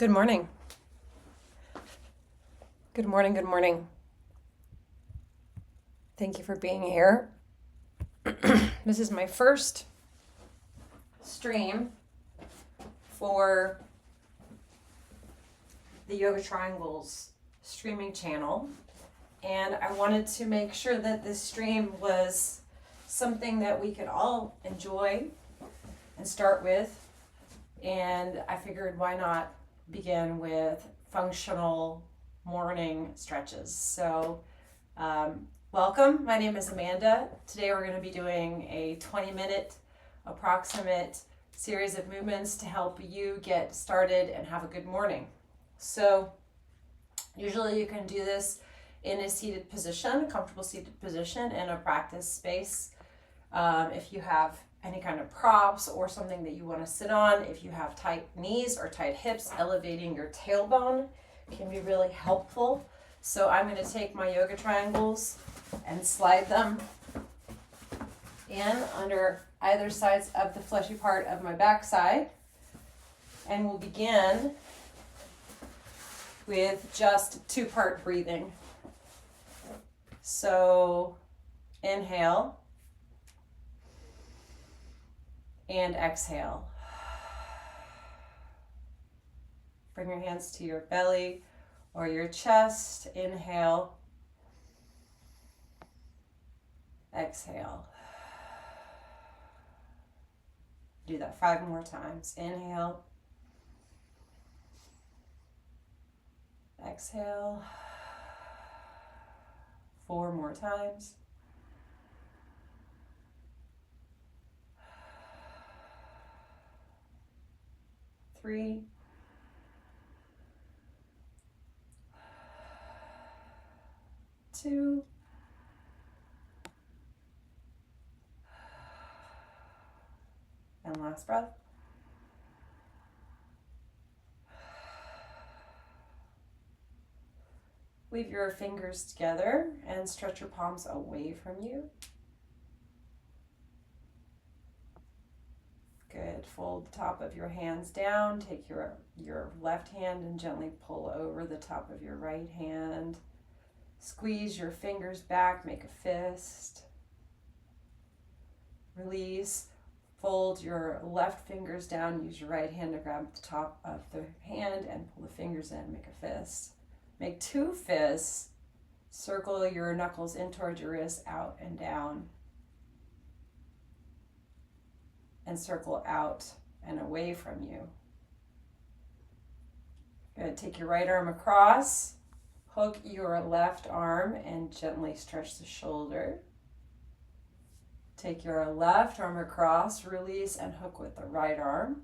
Good morning. Good morning. Good morning. Thank you for being here. This is my first stream for the Yoga Triangles streaming channel. And I wanted to make sure that this stream was something that we could all enjoy and start with. And I figured why not begin with functional morning stretches. So welcome, my name is Amanda. Today we're going to be doing a 20-minute approximate series of movements to help you get started and have a good morning. So usually you can do this in a seated position, comfortable seated position in a practice space. If you have any kind of props or something that you want to sit on, if you have tight knees or tight hips, elevating your tailbone can be really helpful. So I'm going to take my yoga triangles and slide them in under either sides of the fleshy part of my backside. And we'll begin with just two-part breathing. So inhale and exhale. Bring your hands to your belly or your chest. Inhale. Exhale. Do that 5 more times. Inhale. Exhale. 4 more times. Three. Two. And last breath. Weave your fingers together and stretch your palms away from you. Good. Fold the top of your hands down. Take your left hand and gently pull over the top of your right hand. Squeeze your fingers back, make a fist. Release. Fold your left fingers down. Use your right hand to grab the top of the hand and pull the fingers in, make a fist. Make 2 fists. Circle your knuckles in towards your wrists, out and down. And circle out and away from you. Good. Take your right arm across. Hook your left arm and gently stretch the shoulder. Take your left arm across, release and hook with the right arm.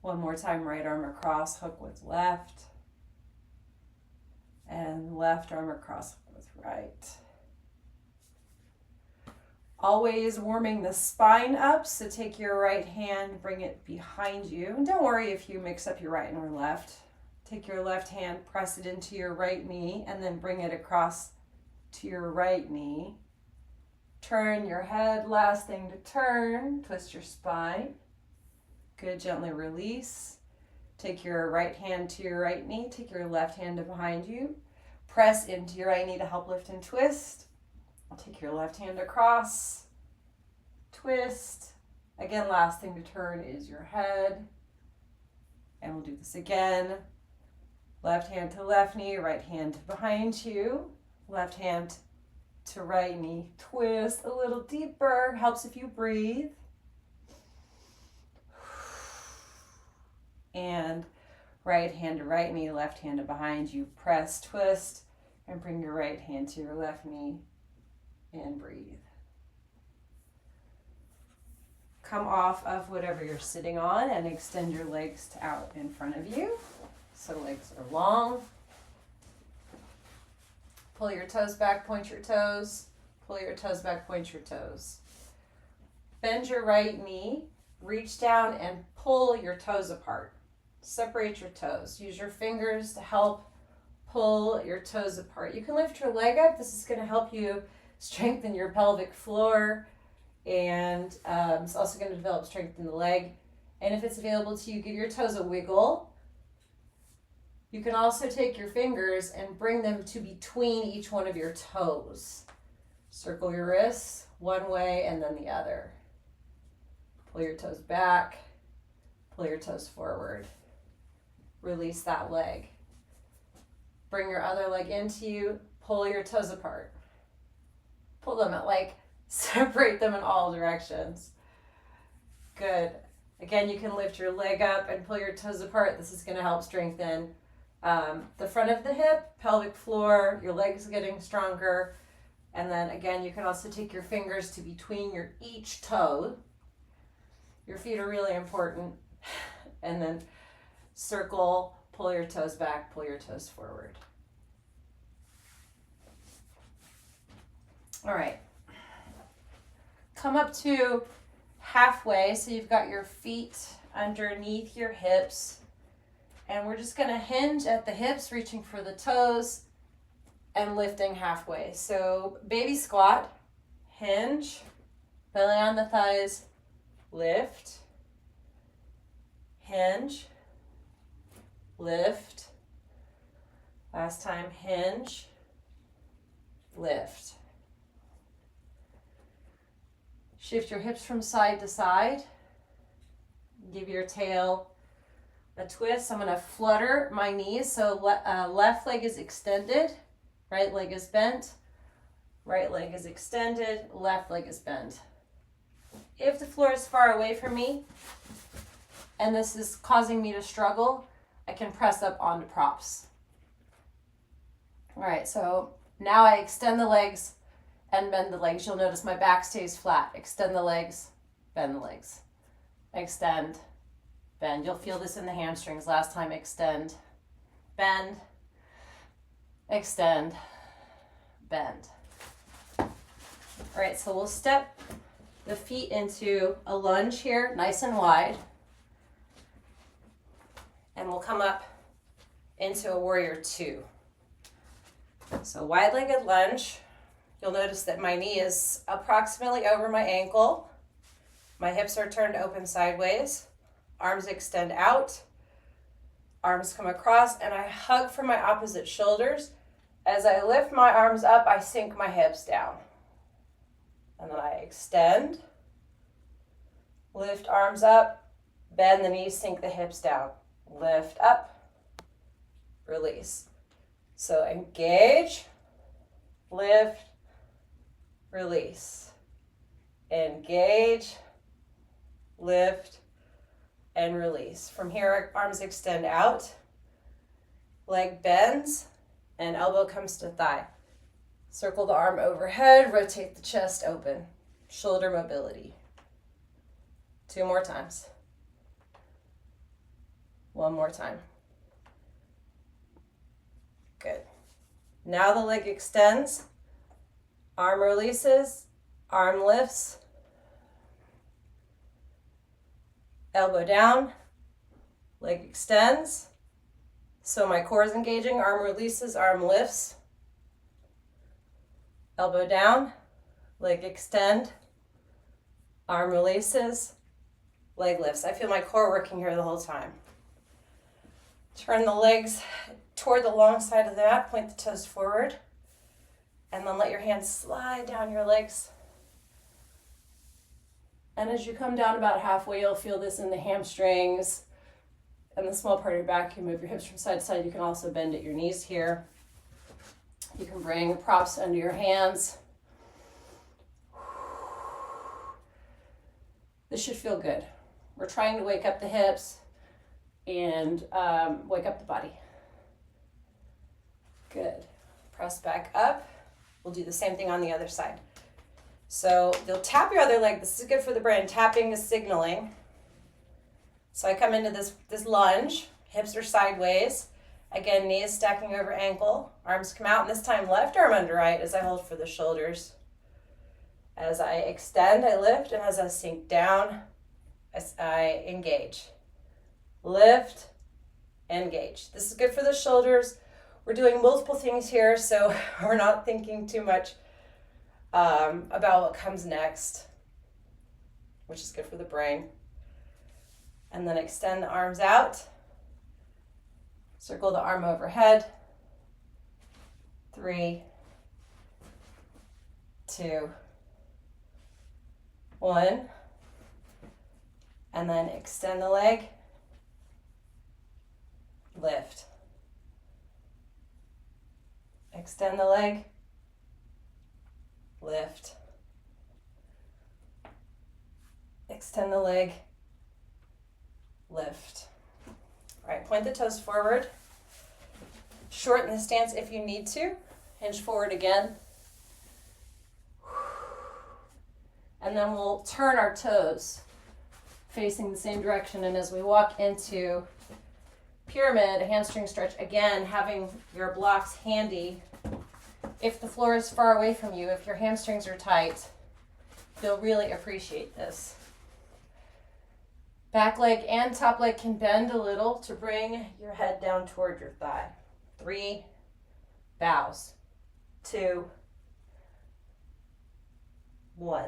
One more time, right arm across, hook with left. And left arm across, hook with right. Always warming the spine up, so take your right hand, bring it behind you. And don't worry if you mix up your right and your left. Take your left hand, press it into your right knee, and then bring it across to your right knee. Turn your head, last thing to turn, twist your spine. Good, gently release. Take your right hand to your right knee, take your left hand to behind you. Press into your right knee to help lift and twist. Take your left hand across, twist. Again, last thing to turn is your head. And we'll do this again. Left hand to left knee, right hand to behind you. Left hand to right knee, twist a little deeper. Helps if you breathe. And right hand to right knee, left hand to behind you. Press, twist, and bring your right hand to your left knee and breathe. Come off of whatever you're sitting on and extend your legs out in front of you. So legs are long. Pull your toes back, point your toes. Pull your toes back, point your toes. Bend your right knee, reach down and pull your toes apart. Separate your toes. Use your fingers to help pull your toes apart. You can lift your leg up. This is going to help you strengthen your pelvic floor, and it's also going to develop strength in the leg And if it's available to you, give your toes a wiggle. You can also take your fingers and bring them to between each one of your toes. Circle your wrists one way and then the other. Pull your toes back, pull your toes forward. Release that leg. Bring your other leg into you, pull your toes apart. Pull them at separate them in all directions. Good. Again, you can lift your leg up and pull your toes apart. This is going to help strengthen the front of the hip, pelvic floor, your legs getting stronger. And then again, you can also take your fingers to between your each toe. Your feet are really important. And then circle, pull your toes back, pull your toes forward. All right. Come up to halfway, so you've got your feet underneath your hips. And we're just gonna hinge at the hips, reaching for the toes and lifting halfway. So baby squat, hinge, belly on the thighs, lift, hinge, lift. Last time, hinge, lift. Shift your hips from side to side. Give your tail a twist. I'm going to flutter my knees. So left leg is extended, right leg is bent, right leg is extended, left leg is bent. If the floor is far away from me and this is causing me to struggle, I can press up onto props. All right, so now I extend the legs and bend the legs. You'll notice my back stays flat. Extend the legs, bend the legs. Extend, bend. You'll feel this in the hamstrings. Last time, extend, bend, extend, bend. All right, so we'll step the feet into a lunge here, nice and wide. And we'll come up into a warrior two. So wide-legged lunge. You'll notice that my knee is approximately over my ankle. My hips are turned open sideways. Arms extend out. Arms come across, and I hug from my opposite shoulders. As I lift my arms up, I sink my hips down. And then I extend. Lift arms up. Bend the knees, sink the hips down. Lift up. Release. So engage. Lift. Release. Engage, lift, and release. From here, arms extend out, leg bends, and elbow comes to thigh. Circle the arm overhead, rotate the chest open. Shoulder mobility. 2 more times. 1 more time. Good. Now the leg extends. Arm releases, arm lifts, elbow down, leg extends. So my core is engaging, arm releases, arm lifts, elbow down, leg extend, arm releases, leg lifts. I feel my core working here the whole time. Turn the legs toward the long side of the mat, point the toes forward. And then let your hands slide down your legs. And as you come down about halfway, you'll feel this in the hamstrings and the small part of your back. You move your hips from side to side. You can also bend at your knees here. You can bring props under your hands. This should feel good. We're trying to wake up the hips and wake up the body. Good. Press back up. We'll do the same thing on the other side. So you'll tap your other leg. This is good for the brain. Tapping is signaling. So I come into this lunge. Hips are sideways. Again, knees stacking over ankle. Arms come out. And this time, left arm under right as I hold for the shoulders. As I extend, I lift. And as I sink down, as I engage. Lift, engage. This is good for the shoulders. We're doing multiple things here, so we're not thinking too much about what comes next, which is good for the brain. And then extend the arms out. Circle the arm overhead. 3, 2, 1. And then extend the leg. Lift. Extend the leg. Lift. Extend the leg. Lift. All right, point the toes forward. Shorten the stance if you need to. Hinge forward again. And then we'll turn our toes facing the same direction. And as we walk into pyramid, hamstring stretch, again, having your blocks handy. If the floor is far away from you, if your hamstrings are tight, you'll really appreciate this. Back leg and top leg can bend a little to bring your head down toward your thigh. 3 bows. 2, 1.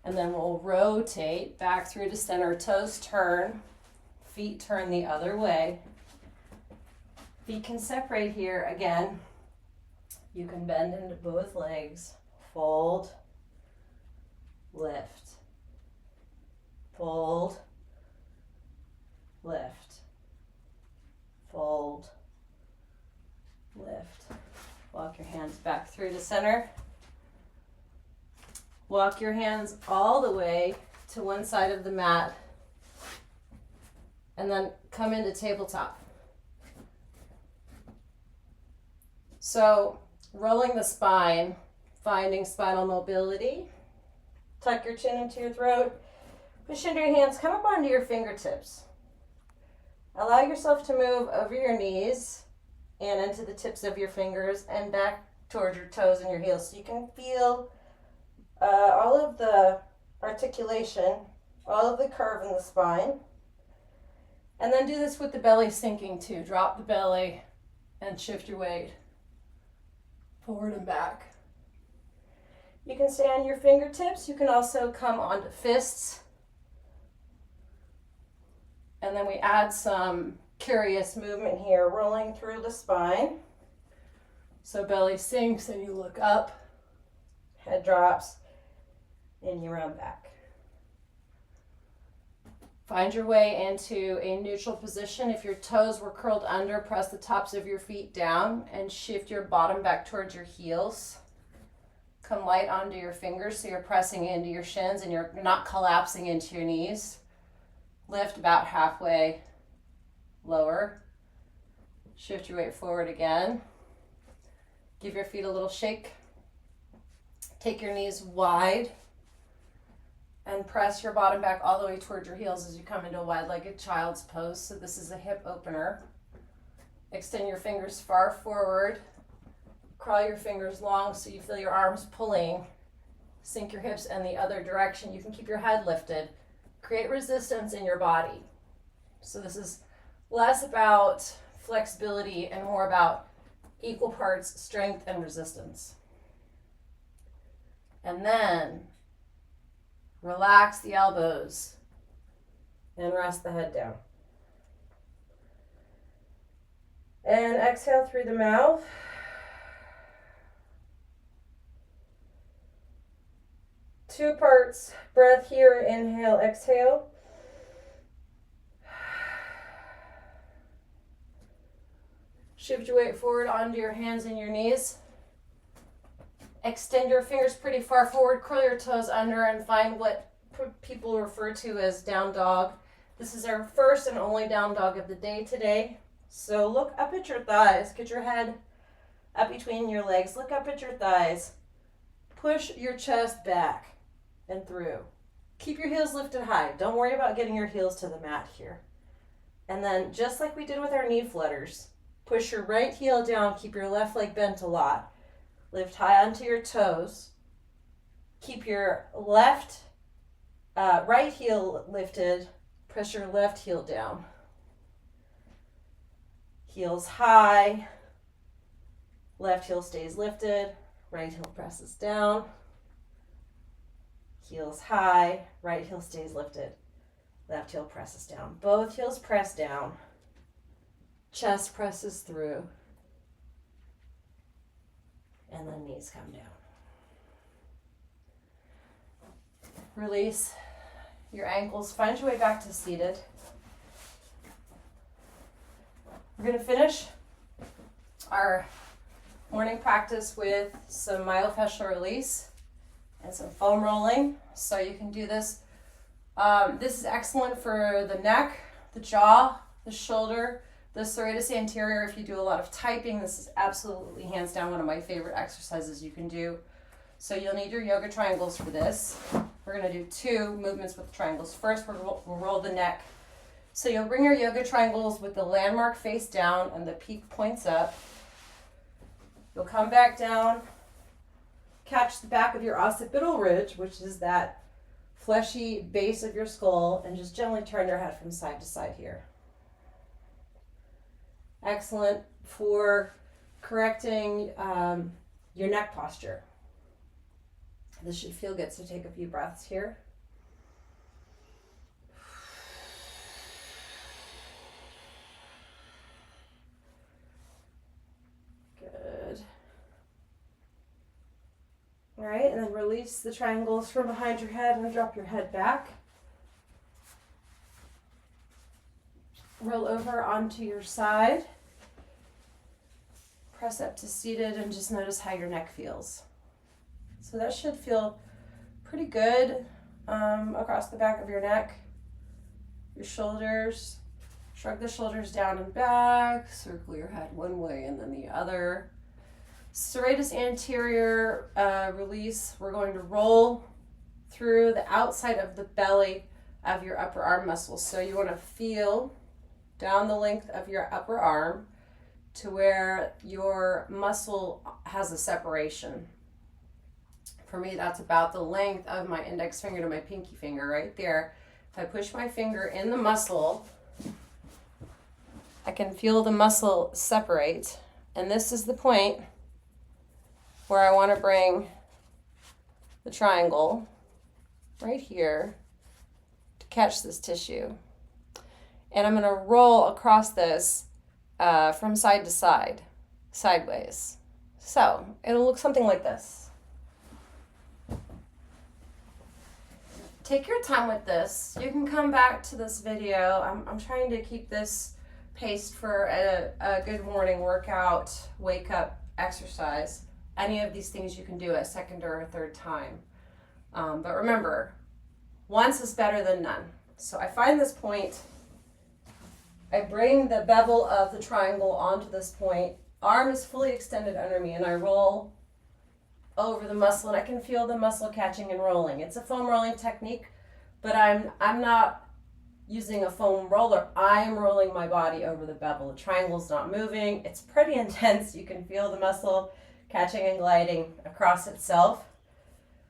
And then we'll rotate back through to center. Toes turn. Feet turn the other way. Feet can separate here again. You can bend into both legs. Fold. Lift. Fold, lift, fold, lift. Walk your hands back through to center. Walk your hands all the way to one side of the mat. And then come into tabletop. So, rolling the spine, finding spinal mobility. Tuck your chin into your throat. Push into your hands, come up onto your fingertips. Allow yourself to move over your knees and into the tips of your fingers and back towards your toes and your heels. So you can feel all of the articulation, all of the curve in the spine. And then do this with the belly sinking too. Drop the belly and shift your weight forward and back. You can stay on your fingertips. You can also come onto fists. And then we add some curious movement here, rolling through the spine. So belly sinks and you look up, head drops, and you round back. Find your way into a neutral position. If your toes were curled under, press the tops of your feet down and shift your bottom back towards your heels. Come light onto your fingers so you're pressing into your shins and you're not collapsing into your knees. Lift about halfway, lower. Shift your weight forward again. Give your feet a little shake. Take your knees wide and press your bottom back all the way towards your heels as you come into a wide-legged child's pose. So this is a hip opener. Extend your fingers far forward. Crawl your fingers long so you feel your arms pulling. Sink your hips in the other direction. You can keep your head lifted. Create resistance in your body. So this is less about flexibility and more about equal parts strength and resistance. And then relax the elbows and rest the head down. And exhale through the mouth. Two parts breath here, inhale, exhale. Shift your weight forward onto your hands and your knees. Extend your fingers pretty far forward, curl your toes under and find what people refer to as down dog. This is our first and only down dog of the day today. So look up at your thighs, get your head up between your legs, look up at your thighs, push your chest back and through. Keep your heels lifted high. Don't worry about getting your heels to the mat here. And then just like we did with our knee flutters, push your right heel down, keep your left leg bent a lot. Lift high onto your toes. Keep your right heel lifted, press your left heel down. Heels high, left heel stays lifted, right heel presses down. Heels high, right heel stays lifted. Left heel presses down. Both heels press down. Chest presses through. And then knees come down. Release your ankles. Find your way back to seated. We're going to finish our morning practice with some myofascial release and some foam rolling. So you can do this. This is excellent for the neck, the jaw, the shoulder, the serratus anterior. If you do a lot of typing, this is absolutely hands down one of my favorite exercises you can do. So you'll need your yoga triangles for this. We're going to do 2 movements with triangles. First, we'll roll the neck. So you'll bring your yoga triangles with the landmark face down and the peak points up. You'll come back down, catch the back of your occipital ridge, which is that fleshy base of your skull, and just gently turn your head from side to side here. Excellent for correcting your neck posture. This should feel good, so take a few breaths here. Good. All right, and then release the triangles from behind your head and drop your head back. Roll over onto your side. Press up to seated and just notice how your neck feels. So that should feel pretty good across the back of your neck, your shoulders. Shrug the shoulders down and back, circle your head one way and then the other. Serratus anterior release. We're going to roll through the outside of the belly of your upper arm muscles. So you want to feel down the length of your upper arm to where your muscle has a separation. For me, that's about the length of my index finger to my pinky finger right there. If I push my finger in the muscle, I can feel the muscle separate. And this is the point where I want to bring the triangle right here to catch this tissue. And I'm going to roll across this from side to side, sideways. So it'll look something like this. Take your time with this. You can come back to this video. I'm trying to keep this paced for a good morning workout, wake up exercise. Any of these things you can do a second or a third time. But remember, once is better than none. So I find this point, I bring the bevel of the triangle onto this point, arm is fully extended under me, and I roll over the muscle, and I can feel the muscle catching and rolling. It's a foam rolling technique, but I'm not using a foam roller. I'm rolling my body over the bevel. The triangle's not moving. It's pretty intense. You can feel the muscle catching and gliding across itself.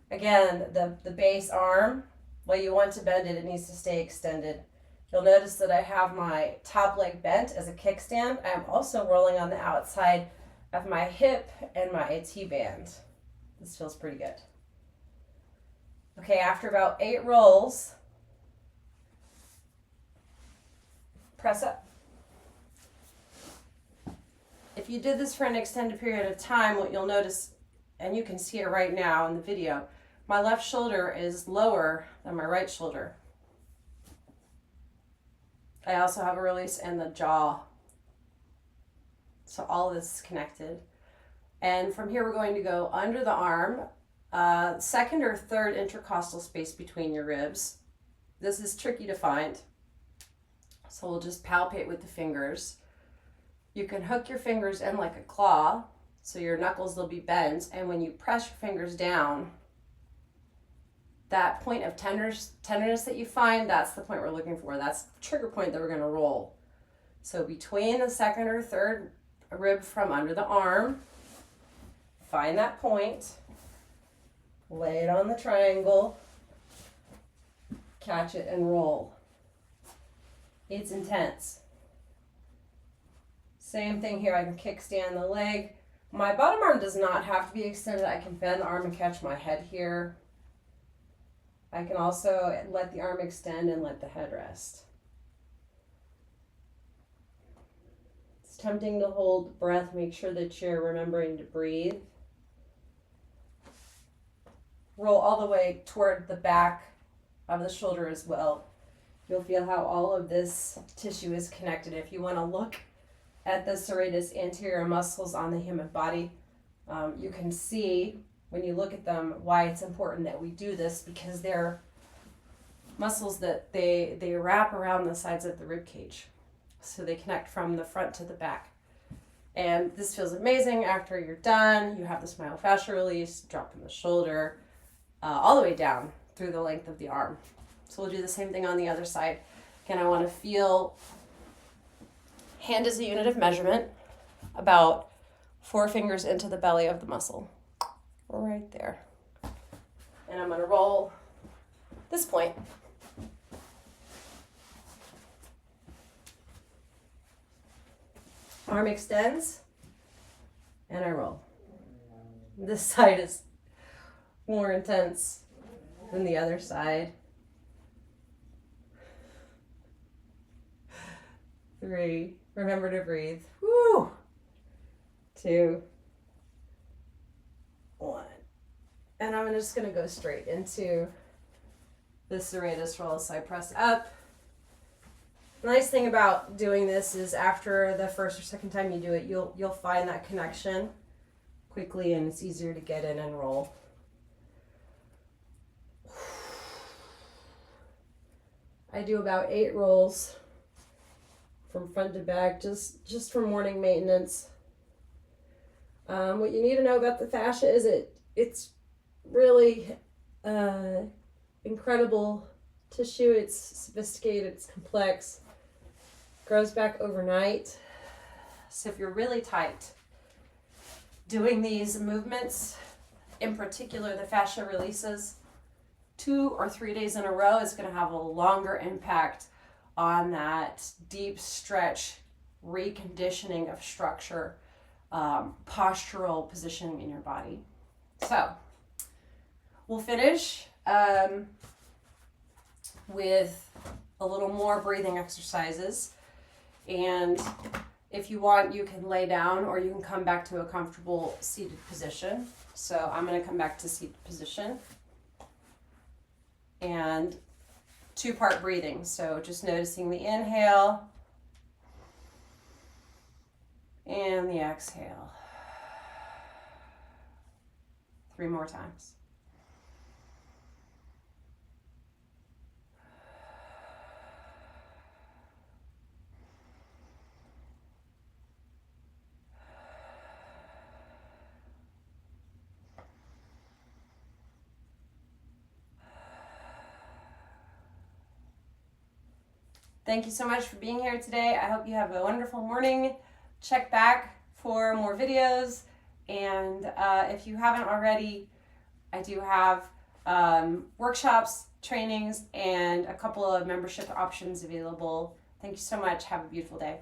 Again, the base arm, well, you want to bend it, it needs to stay extended. You'll notice that I have my top leg bent as a kickstand. I'm also rolling on the outside of my hip and my T-band. This feels pretty good. Okay, after about 8 rolls, press up. If you did this for an extended period of time, what you'll notice, and you can see it right now in the video, my left shoulder is lower than my right shoulder. I also have a release in the jaw. So all of this is connected. And from here, we're going to go under the arm, second or third intercostal space between your ribs. This is tricky to find. So we'll just palpate with the fingers. You can hook your fingers in like a claw, so your knuckles will be bent. And when you press your fingers down, that point of tenderness that you find, that's the point we're looking for. That's the trigger point that we're going to roll. So between the second or third rib from under the arm, find that point, lay it on the triangle, catch it and roll. It's intense. Same thing here, I can kickstand the leg. My bottom arm does not have to be extended. I can bend the arm and catch my head here. I can also let the arm extend and let the head rest. It's tempting to hold breath. Make sure that you're remembering to breathe. Roll all the way toward the back of the shoulder as well. You'll feel how all of this tissue is connected. If you want to look at the serratus anterior muscles on the human body, you can see when you look at them why it's important that we do this, because they're muscles that they wrap around the sides of the rib cage. So they connect from the front to the back. And this feels amazing. After you're done, you have this myofascial release, drop in the shoulder, all the way down through the length of the arm. So we'll do the same thing on the other side. Again, I want to feel hand as a unit of measurement, about 4 fingers into the belly of the muscle. Right there. And I'm going to roll this point. Arm extends, and I roll. This side is more intense than the other side. 3, remember to breathe. Woo! 2, 1. And I'm just going to go straight into the serratus roll. So I press up. The nice thing about doing this is after the first or second time you do it, you'll find that connection quickly, and it's easier to get in and roll. I do about 8 rolls from front to back, just for morning maintenance. What you need to know about the fascia is it's really incredible tissue. It's sophisticated, it's complex, grows back overnight. So if you're really tight, doing these movements, in particular the fascia releases, 2 or 3 days in a row is going to have a longer impact on that deep stretch, reconditioning of structure, postural positioning in your body. So we'll finish with a little more breathing exercises. And if you want, you can lay down or you can come back to a comfortable seated position. So I'm going to come back to seated position. And 2-part breathing. So just noticing the inhale and the exhale. 3 more times. Thank you so much for being here today. I hope you have a wonderful morning. Check back for more videos. And if you haven't already, I do have workshops, trainings, and a couple of membership options available. Thank you so much. Have a beautiful day.